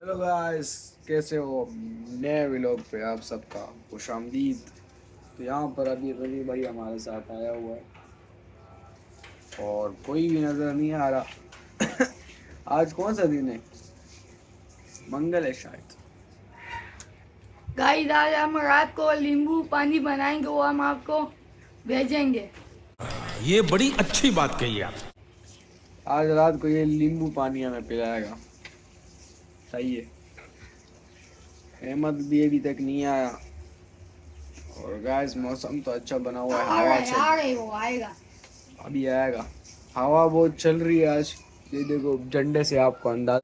Hello guys, कैसे हो? नए व्लॉग पे आप सबका खुशामदीद। तो यहाँ पर अभी रवि भाई हमारे साथ आया हुआ है और कोई भी नज़र नहीं आ रहा। आज कौन सा दिन है? मंगल है शायद। गाइस आज हम रात को नींबू पानी बनाएंगे, वो हम आपको भेजेंगे। ये बड़ी अच्छी बात कही आप। आज रात को ये नींबू पानी हमें पिलाएगा। सही है। अहमद भी अभी तक नहीं आया। और गाइस मौसम तो अच्छा बना हुआ है, हवा चल वो आएगा। अभी आएगा। हवा बहुत चल रही है आज। ये देखो झंडे से आपको अंदाज।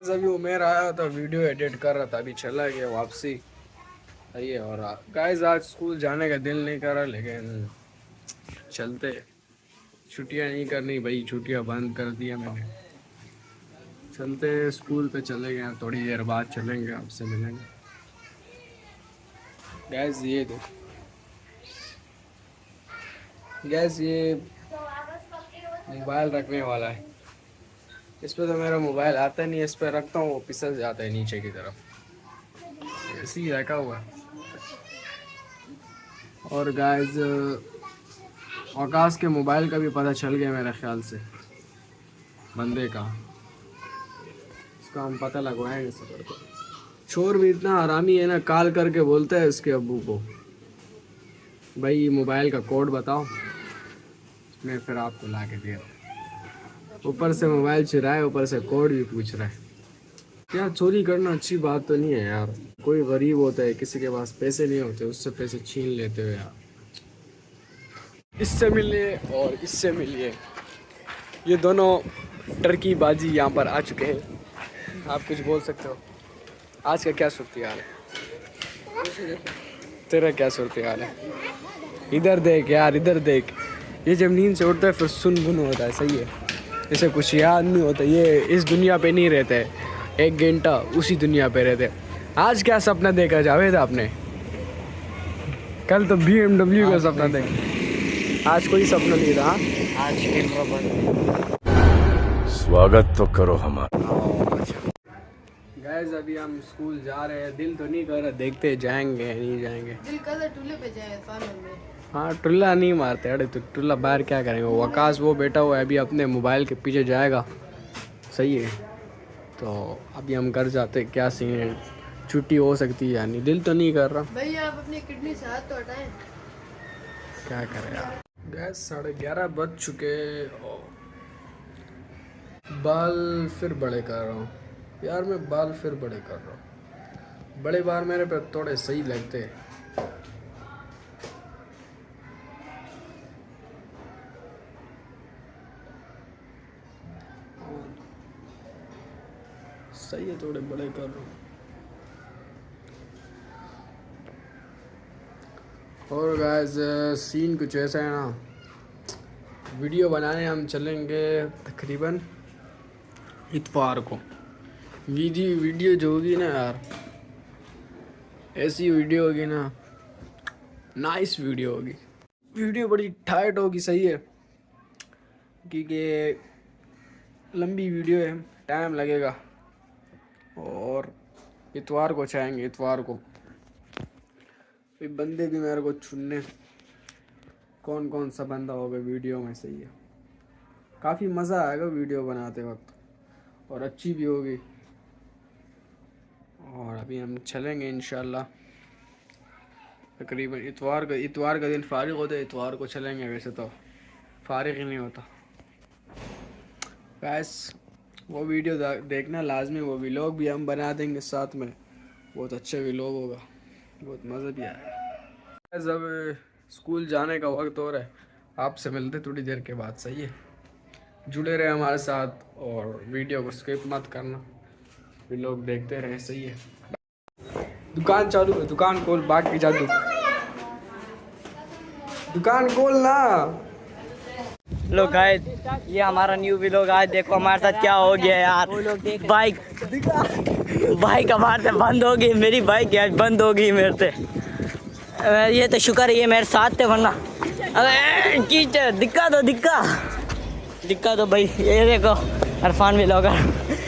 अभी उमेर आया था, वीडियो एडिट कर रहा था, अभी चला गया वापसी। सही है। और गाइस आज स्कूल जाने का दिल नहीं कर रहा, लेकिन चलते। छुट्टियां नहीं करनी भाई, छुट्टियां बंद कर दिया मैंने। चलते स्कूल पे चले गए, थोड़ी देर बाद चलेंगे, आपसे मिलेंगे। गैस ये दो गैस ये मोबाइल रखने वाला है। इस पे तो मेरा मोबाइल आता नहीं है, इस पे रखता हूँ वो फिसल जाता है नीचे की तरफ, ऐसे ही रखा हुआ है। और गाइस आकाश के मोबाइल का भी पता चल गया मेरे ख्याल से, बंदे का। इसका हम पता लगवाएंगे सफर को। चोर भी इतना हरामी है ना, कॉल करके बोलता है उसके अब्बू को, भाई मोबाइल का कोड बताओ, मैं फिर आपको ला के दे रहा हूँ। ऊपर से मोबाइल चुराए, ऊपर से कोड भी पूछ रहा है। क्या चोरी करना अच्छी बात तो नहीं है यार। कोई गरीब होता है, किसी के पास पैसे नहीं होते, उससे पैसे छीन लेते हो यार। इससे मिलिए और इससे मिलिए, ये दोनों टर्की बाजी यहाँ पर आ चुके हैं। आप कुछ बोल सकते हो? आज का क्या सूरत हाल है? तेरा क्या सूरत हाल है? इधर देख यार, इधर देख। ये जब नींद से उठता है फिर सुन गुन होता है। सही है, इसे कुछ याद नहीं होता। ये इस दुनिया पे नहीं रहते, एक घंटा उसी दुनिया पे रहते। आज क्या सपना देखा जावेद आपने? कल तो BMW का सपना देखा, आज कोई सपना नहीं रहा। आज स्वागत तो करो हमारा। गाइस अभी हम स्कूल जा रहे हैं। दिल तो नहीं कर रहा, देखते जाएंगे नहीं जाएंगे। दिल कर टूले पे जाए फानल में। हाँ, टुल्ला नहीं मारते। अरे तो टुल्ला बाहर क्या करेंगे? वकास वो बैठा हुआ है, अभी अपने मोबाइल के पीछे जाएगा। सही है। तो अभी हम घर जाते, क्या सीन है, छुट्टी हो सकती है या नहीं, दिल तो नहीं कर रहा। भाई आप अपनी किडनी से हाथ तो हटाएं। क्या करें यार। गैस 11:30 बज चुके और बाल फिर बड़े कर रहा हूँ यार। मैं बाल फिर बड़े कर रहा हूँ। बड़े बाल मेरे पे थोड़े सही लगते हैं। सही है, थोड़े बड़े कर रहा हूँ। और गाइस सीन कुछ ऐसा है ना, वीडियो बनाने हम चलेंगे तकरीबन इतवार को। वीडियो जो होगी ना यार, ऐसी वीडियो होगी ना, नाइस वीडियो होगी। वीडियो बड़ी टाइट होगी। सही है, क्योंकि लंबी वीडियो है, टाइम लगेगा। और इतवार को चाहेंगे, इतवार को फिर बंदे भी मेरे को चुनने, कौन कौन सा बंदा होगा वीडियो में। सही है, काफ़ी मज़ा आएगा वीडियो बनाते वक्त, और अच्छी भी होगी। और अभी हम चलेंगे इंशाल्लाह तकरीबन इतवार का दिन फारिग होता है, इतवार को चलेंगे। वैसे तो फारिग ही नहीं होता। बस वो वीडियो देखना लाजमी, वो व्लॉग भी हम बना देंगे साथ में। बहुत अच्छा व्लॉग होगा, बहुत मज़ा भी आएगा। जब स्कूल जाने का वक्त हो रहा है, आपसे मिलते थोड़ी देर के बाद। सही है, जुड़े रहे हमारे साथ और वीडियो को स्किप मत करना, व्लॉग देखते रहे। सही है। दुकान चालू है, दुकान खोल, बाकी जादू, दुकान खोल ना। लो गाइस, ये हमारा न्यू व्लॉग। आज देखो हमारे साथ क्या हो गया यार। बाइक हमारे से बंद हो गई। मेरी बाइक आज बंद हो गई मेरे से। ये तो शुक्र है ये मेरे साथ थे, वरना अरे दिक्का दो भाई। ये देखो इरफान व्लॉगर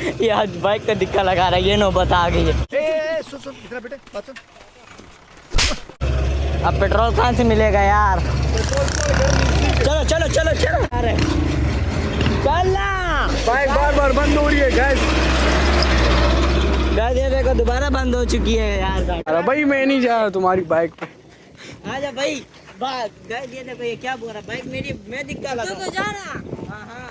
ये आज बाइक का दिक्कत लगा रहा है, ये नौबत आ गई है। सुन बेटे बात सुन। अब पेट्रोल कहाँ से मिलेगा यार? चलो चलो चलो चलो, अरे चलना। बाइक बार बार बंद हो रही है गैस। गाड़ी ये देखो दोबारा बंद हो चुकी है यार गाड़ी। अरे भाई मैं नहीं जा रहा तुम्हारी बाइक पे। आजा भाई, बात गाड़ी ये देखो, ये क्या बोल रहा, बाइक मेरी, मैं दिक्कत लगा तो जा रहा। हाँ हाँ,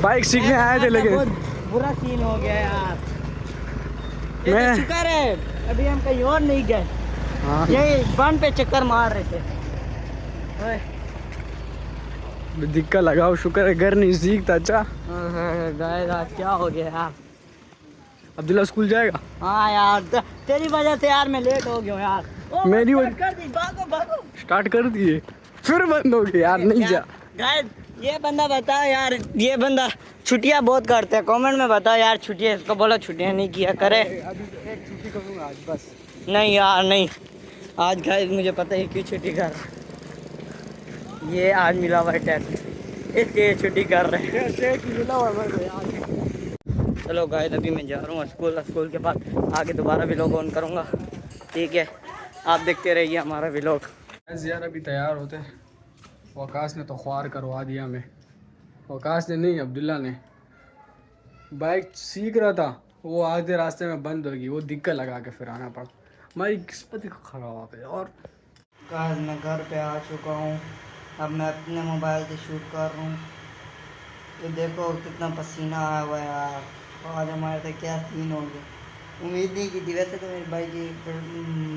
बाइक सीखने आए थे लेकिन बहुत बुरा सीन हो गया यार। ये मैं- तो शुक्र है अभी हम कहीं और नहीं गए, हाँ यही वन पे चक्कर मार रहे थे। ओए, दिक्कत लगाओ, शुक्र है घर नजदीक था। अच्छा गाइस आज क्या हो गया यार? अब्दुल्ला स्कूल जाएगा? हाँ यार, तेरी वजह से यार मैं लेट हो गया हूँ यार। ओ, मेरी start वजह- कर दी, भागो भागो। स्टार्ट कर दिए फिर बंद हो गया यार, नहीं जा। गाइस ये बंदा बताओ यार, ये बंदा छुट्टियां बहुत करते हैं, कमेंट में बताओ यार छुट्टियां, इसको बोलो छुट्टियां नहीं किया करे। अभी एक छुट्टी करूँगा आज बस। नहीं यार नहीं, आज गाइस मुझे पता है क्यों छुट्टी कर रहा है। ये आज मिला हुआ है टेस्ट, इसलिए छुट्टी कर रहे हैं। चलो गाइस अभी मैं जा रहा हूँ स्कूल के बाद आगे दोबारा व्लॉग ऑन करूँगा, ठीक है? आप देखते रहिए हमारा व्लॉग। यार अभी तैयार होते, वकास ने तो ख्वार करवा दिया हमें। वकास ने नहीं, अब्दुल्ला ने। बाइक सीख रहा था, वो आधे रास्ते में बंद होगी, वो दिक्कत लगा के फिर आना पड़ा। हमारी किस्मत ही खराब हो गई। और गाइस मैं घर पे आ चुका हूँ, अब मैं अपने मोबाइल से शूट कर रहा हूँ। ये देखो कितना पसीना आया हुआ है यार, आज हमारे से क्या सीन हो गया। उम्मीद नहीं की थी, वैसे तो मेरी बाइक की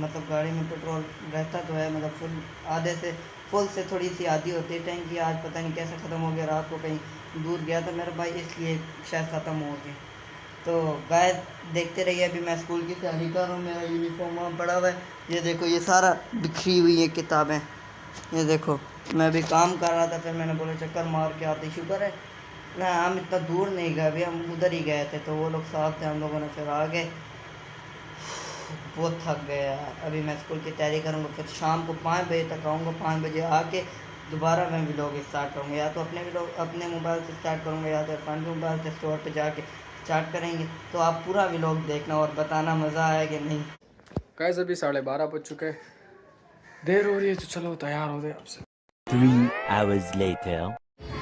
मतलब गाड़ी में पेट्रोल रहता तो है, मतलब फुल आधे से फुल से थोड़ी सी आधी होती है टैंकी। आज पता नहीं कैसे ख़त्म हो गया, रात को कहीं दूर गया था मेरा भाई, इसलिए शायद ख़त्म हो गया। तो गाइस देखते रहिए, अभी मैं स्कूल की तैयारी कर रहा हूँ, मेरा यूनिफॉर्म वहाँ पड़ा हुआ है। ये देखो ये सारा बिखरी हुई है किताबें, ये देखो। मैं अभी काम कर रहा था, फिर मैंने बोला चक्कर मार के आते, शुक्र है ना हम इतना दूर नहीं गए, अभी हम उधर ही गए थे, तो वो लोग साथ थे, हम लोगों ने फिर आ गए। बहुत थक गया यार। अभी मैं स्कूल की तैयारी करूँगा, फिर शाम को 5 बजे तक आऊँगा, 5 बजे आके दोबारा मैं व्लॉग स्टार्ट करूँगा, या तो अपने मोबाइल से स्टार्ट करूँगा, या तो इरफान के मोबाइल से स्टोर पे जाके स्टार्ट करेंगे। तो आप पूरा व्लॉग देखना और बताना मज़ा आया कि नहीं। गाइस अभी 12:30 बज चुके हैं, देर हो रही है, तो चलो तैयार हो गए आपसे। 3 hours later.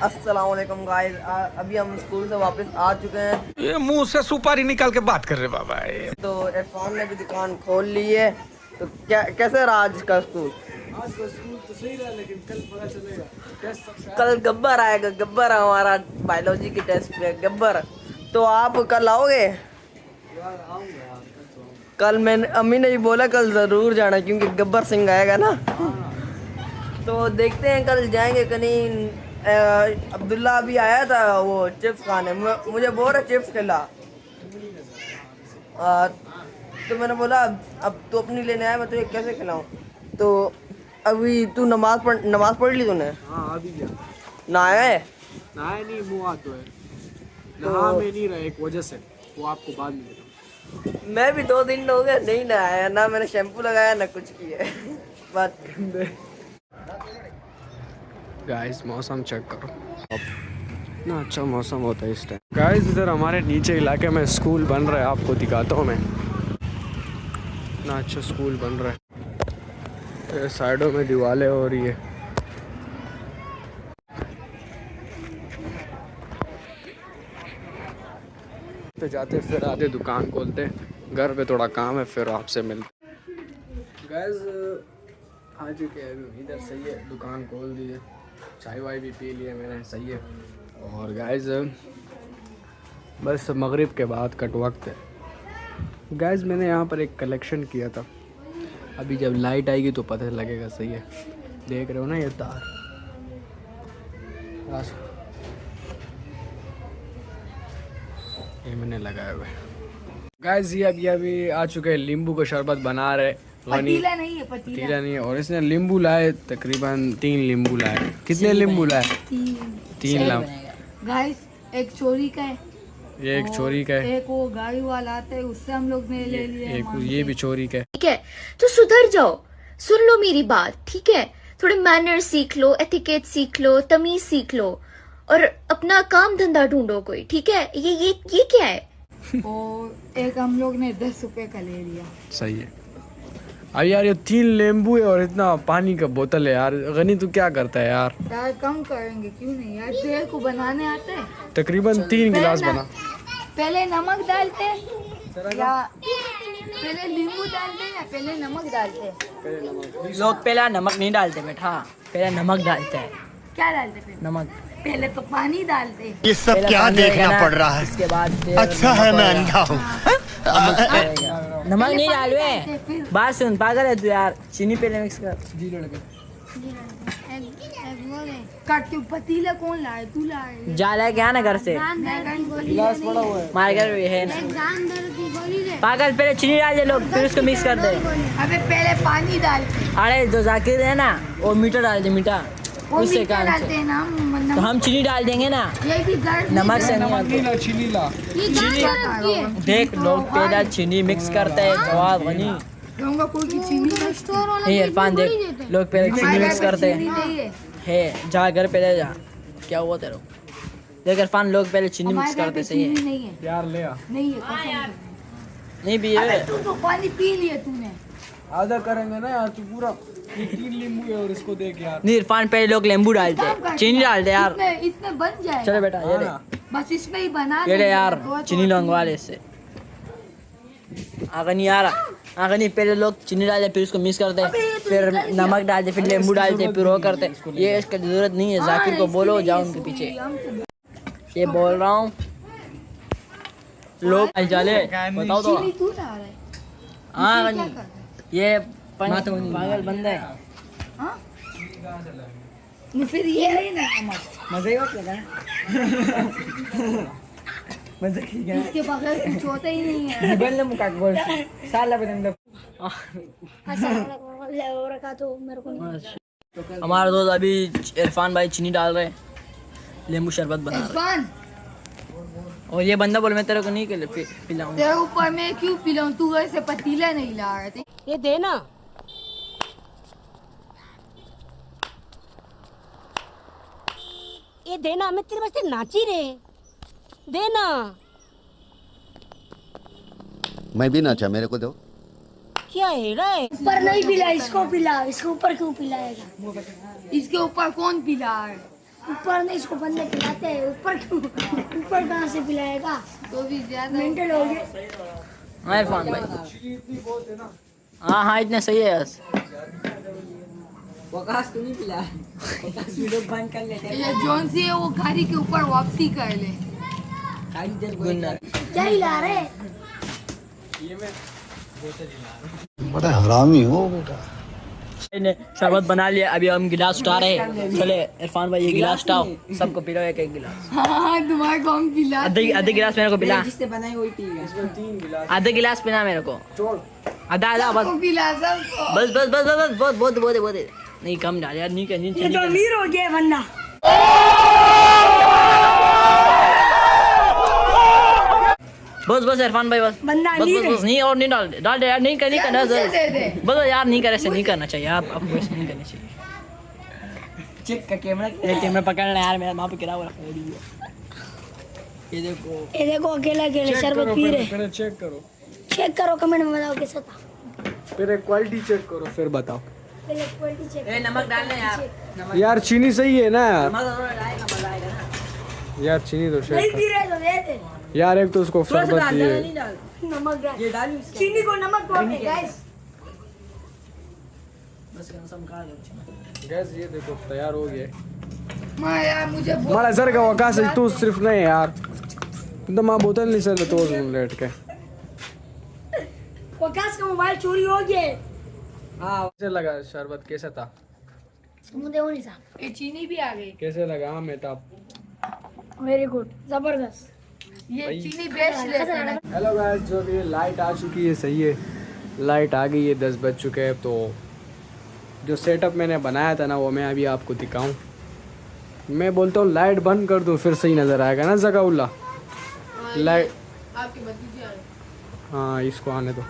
अस्सलाम वालेकुम गाइस, अभी हम स्कूल से वापस आ चुके हैं। ये मुंह से सुपारी निकाल के बात कर रहे बाबा। तो इरफान ने भी दुकान खोल ली है। तो क्या कैसे रहा आज का स्कूल? आज का स्कूल तो सही रहा, लेकिन कल पता चलेगा टेस्ट सबसे। कल गब्बर आएगा, गब्बर हमारा बायोलॉजी की टेस्ट पे गब्बर। तो आप कल आओगे? कल मैंने अम्मी ने भी बोला कल ज़रूर जाना, क्योंकि गब्बर सिंह आएगा ना। तो देखते हैं कल जाएंगे कहीं। अब्दुल्ला अभी आया था वो चिप्स खाने, मुझे बोल रहा चिप्स खिला। तो मैंने बोला अब तू अपनी लेने आया, मैं तुझे कैसे खिलाऊं? तो अभी तू नमाज पढ़ ली तूने? हाँ अभी क्या नहाया है? नहाए नहीं, मुँह हाथ धोए। नहा में नहीं रहा एक वजह से, वो आपको बाद में बताऊँ। मैं भी 2 दिन हो गए नहीं नहाया, ना मैंने शैम्पू लगाया ना कुछ किया। बात गाइस मौसम चेक करो, इतना अच्छा मौसम होता है इस टाइम। गाइस इधर हमारे नीचे इलाके में स्कूल बन रहा है, आपको दिखाता हूँ मैं। इतना अच्छा स्कूल बन रहा है, साइडों में दीवारें हो रही है। तो जाते फिर आधे दुकान खोलते, घर पे थोड़ा काम है, फिर आपसे मिलते। गाइस आ चुके हैं अभी इधर, सही है, दुकान खोल दी है, चाय वाय भी पी लिए मैंने, सही है। और गाइस बस मगरिब के बाद कट वक्त है। गाइस मैंने यहाँ पर एक कलेक्शन किया था, अभी जब लाइट आएगी तो पता लगेगा, सही है। देख रहे हो ना ये तार, बस ये मैंने लगाया हुआ है। गाइस ये अभी आ चुके हैं, नींबू का शरबत बना रहे। पतीला नहीं है, पतीला पतीला नहीं है, और इसने नींबू लाए, तकरीबन 3 नींबू लाए। कितने नींबू लाए? 3 लाए। गाइस एक चोरी का है, ये एक चोरी का है, एक वो गाड़ी वाला आता है, उससे हम लोग ने ले लिया। एक ये भी चोरी का है। ठीक है, तो सुधर जाओ, सुन लो मेरी बात, ठीक है? थोड़े मैनर सीख लो, एथिकेट सीख लो, तमीज सीख लो। और अपना काम धंधा ढूंढो कोई, ठीक है? ये क्या है? और एक हम लोग ने 10 रुपए का ले लिया। सही है। अब यार ये 3 नींबू है और इतना पानी का बोतल है यार। गनी तू क्या करता है यार? यार कम करेंगे क्यों नहीं यार, तेरे को बनाने आते हैं। तकरीबन 3 गिलास बना। पहले नमक डालते हैं या पहले नींबू डालते हैं या पहले नमक डालते हैं? लोग पहले नमक नहीं डालते बेटा, पहले नमक डालते हैं। क्या डालते हैं फिर? नमक। पहले तो पानी डालते हैं। ये सब क्या देखना पड़ रहा है? इसके बाद अच्छा है मैं अंधा हूँ। नमक नहीं डालवे। फिर बात सुन, पागल है तू यार। चीनी पहले मिक्स कर। कट के पतीला कौन लाए? तू लाए? जा ले क्या ना घर से, गिलास पड़ा हुआ है। मार कर है ना। पागल, पहले चीनी डाल दे लोग, फिर उसको मिक्स कर दे। अबे पहले पानी डालते हैं। अरे जो जाकिर है ना, वो मीठा डाल दे, मीठा वो उससे मीठा काम डालते से। हैं ना तो हम चीनी डाल देंगे ना, ये भी गर्म नमक से नहीं नमक नहीं होता। ला, चीनी ला। देख लोग पहले चीनी मिक्स करते हैं, जवाब बनी दूंगा कोई की चीनी नहीं। इरफान देख, लोग पहले चीनी मिक्स करते हैं। है जा घर पहले जा। क्या हुआ तेरे को? देख इरफान, लोग पहले चीनी मिक्स करते, सही है? नहीं है, यार ले आ। नहीं है कसम से। नहीं भी अबे है। तू तो पानी पी लिया तूने। आधा करेंगे ना यार, तू पूरा। ये 3 नींबू है और इसको देख यार। नहीं इरफान, पहले लोग नींबू डालते हैं, चीनी डालते हैं यार। इसमें बन जाए। चलो बेटा ये ले, बस इसमें ही बना ये ले देंगे। यार, दो चीनी लौंगवा ले इससे। आगे नहीं आ रहा, आगे नहीं। पहले लोग चीनी डालते, फिर उसको मिक्स करते, फिर नमक डालते, फिर नींबू डालते, फिर वो करते। ये इसका जरूरत नहीं है। जाकिर को बोलो जाओ उनके पीछे। ये बोल रहा हूँ लोग चले, बताओ तो। चीनी तू ला रहा है। हाँ क्या कर रहा है? ये पागल बंदा है। हाँ? नहीं, फिर ये नहीं ना नमक। मजे का लगा मजे ठीक है। इसके बगैर कुछ होता ही नहीं है। बोल मुका बोल साला बंदा। हमारे दोस्त अभी इरफान भाई चीनी डाल रहे हैं, नींबू शरबत बना रहे इरफान, हैं। और ये बंदा बोल मैं तेरे को नहीं पिलाऊंगा। तेरे ऊपर मैं क्यों पिलाऊं? तू ऐसे पतीला नहीं ला रहे थे। ये देना, ये देना, मैं तेरे वास्ते नाची रे, देना। मैं भी नाचा, मेरे को दो। क्या है रे? ऊपर नहीं पिला, इसको पिला। इसको ऊपर क्यों पिलाएगा? इसके ऊपर कौन पिला है? ऊपर नहीं, इसको बंदे पिलाते हैं। ऊपर क्यों? ऊपर कहाँ से पिलाएगा? तो भी ज्यादा मेंटल हो गए। हाँ इरफान भाई, हाँ हाँ इतने सही है बस। ये जोन सी है वो गाड़ी के ऊपर वापसी कर ले। क्या हिला रहे? बड़ा हरामी हो बेटा। ने शरबत बना लिया, अभी हम गिलास उठा रहे हैं। चले इरफान भाई ये गिलास उठाओ, सबको पिलाओ एक एक गिलास। हाँ तुम्हारे को हम पिला। आधे गिलास मेरे को पिला, इसमें 3 गिलास। आधे गिलास पिला मेरे को। छोड़। आधा आधा बस पिला सबको। बस बस बस बस बहुत बहुत बहुत बहुत नहीं कम डाल यार, नहीं करनी ये तो अमीर हो गया बंदा। बस बस इरफान भाई बस बंदा बस अमीर बस बस नहीं और नहीं डाल दे यार, नहीं करनी करना मुझे दे दे। बस यार नहीं करे, ऐसे नहीं करना चाहिए यार, आपको ऐसे नहीं करना चाहिए। चेक का कैमरा पकड़ना यार, मेरा वहाँ पे गिरा हुआ है। ये देखो ये देखो, अकेले अकेले शरबत पी रहे। पहले चेक करो, चेक करो, कमेंट में बताओ कैसा था। पहले क्वालिटी चेक करो फिर बताओ। पहले क्वालिटी चेक। ए नमक डालना यार, नमक यार चीनी सही है ना यार? नमक डालेगा मजा आएगा ना। यार चीनी तो नहीं चेक पी रहे तो दे दे। कर। यार एक तो उसको थोड़ा सा शरबत डाल, दिए। ज़्यादा नहीं डाल। नमक डाल। ये डालू इसके चीनी को नमक बोलते हैं गाइस। बस कसम खा दो। गैस ये देखो तैयार हो गया। माँ यार मुझे हमारा सर का वकास है, तू सिर्फ नहीं यार, तो माँ बोतल नहीं सर तो लेट के। वकास का मोबाइल चोरी हो गया। हाँ कैसे लगा शरबत, कैसा था? मुझे वो नहीं था। ये चीनी भी आ गई। कैसे लगा? हाँ मेहताब वेरी गुड, जबरदस्त। ये चीनी बेच लेते हैं। हेलो गाइस, जो भी लाइट आ चुकी है, सही है लाइट आ गई है, 10 बज चुके हैं। तो जो सेटअप मैंने बनाया था ना वो मैं अभी आपको दिखाऊं। मैं बोलता हूँ लाइट बंद कर दूँ फिर सही नज़र आएगा ना जगाउल्ला। लाइट आपके भतीजे आ रहे। हाँ इसको आने दो।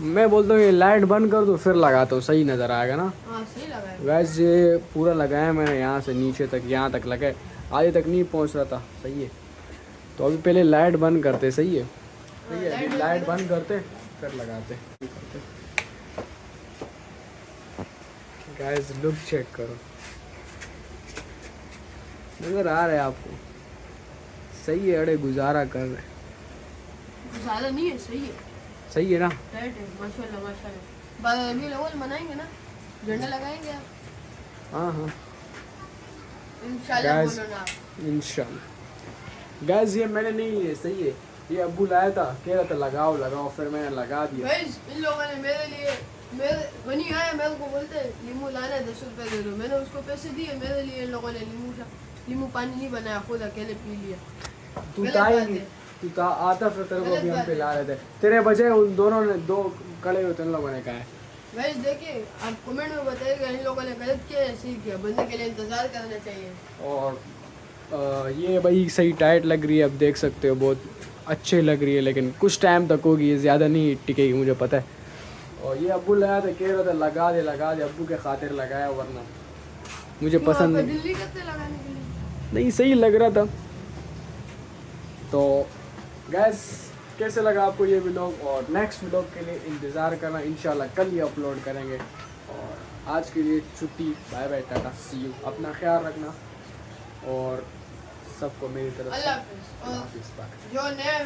मैं बोलता हूँ ये लाइट बंद कर दूँ फिर लगाता हूँ, सही नज़र आएगा ना। हाँ सही लगा है। गैस ये पूरा लगाया मैंने, यहाँ से नीचे तक, यहाँ तक लगा है, आगे तक नहीं पहुँच रहा था। सही है, तो अभी पहले लाइट बंद करते। सही है, सही है, अभी लाइट बंद करते फिर लगाते। गैस लुक चेक करो, नजर आ रहा है आपको? सही है, अड़े गुजारा कर रहे हैं। ज़्यादा नहीं है, सही है, सही है ना? राइट है, माशाल्लाह माशाल्लाह। बाद अभी लोग मनाएंगे ना, झंडा लगाएंगे आप हाँ हाँ इंशाल्लाह। Guys, बोलो ना आप। इंशाल्लाह। गैस ये मैंने नहीं, ये सही है, ये अब्बू लाया था, कह रहा था लगाओ लगाओ, फिर मैंने लगा दिया। गाइस इन लोगों ने मेरे लिए, मेरे बनी आया मेरे को बोलते नींबू लाना है 10 रुपए दे दो, मैंने उसको पैसे दिए, मेरे लिए इन लोगों ने नींबू पानी नहीं बनाया, खुद अकेले पी लिया। तू गलत था ही बात नहीं, है। तू था आता फिर तेरे को गलत भी हम बात पिला रहे थे, तेरे बजाय उन दोनों ने दो कड़े हुए उन लोगों ने कहा है। गाइस देखिए, आप कमेंट में बताइएगा इन लोगों ने गलत किया या सही किया, बनने के लिए इंतजार करना चाहिए। और ये भाई सही टाइट लग रही है, अब देख सकते हो, बहुत अच्छी लग रही है, लेकिन कुछ टाइम तक होगी, ये ज़्यादा नहीं टिकेगी, मुझे पता है। और ये अब्बू लाया था, कह रहा था लगा दे, अब्बू के खातिर लगाया, वरना मुझे पसंद नहीं। दिल्ली करते लगाने के लिए नहीं, सही लग रहा था। तो गैस कैसे लगा आपको ये व्लॉग, और नेक्स्ट व्लॉग के लिए इंतज़ार करना, इंशाल्लाह कल ही अपलोड करेंगे। और आज के लिए छुट्टी, bye bye, tata, see you. अपना ख्याल रखना और सबको मेरी तरफ से अल्लाह हाफिज़। हाफिज़। जो नया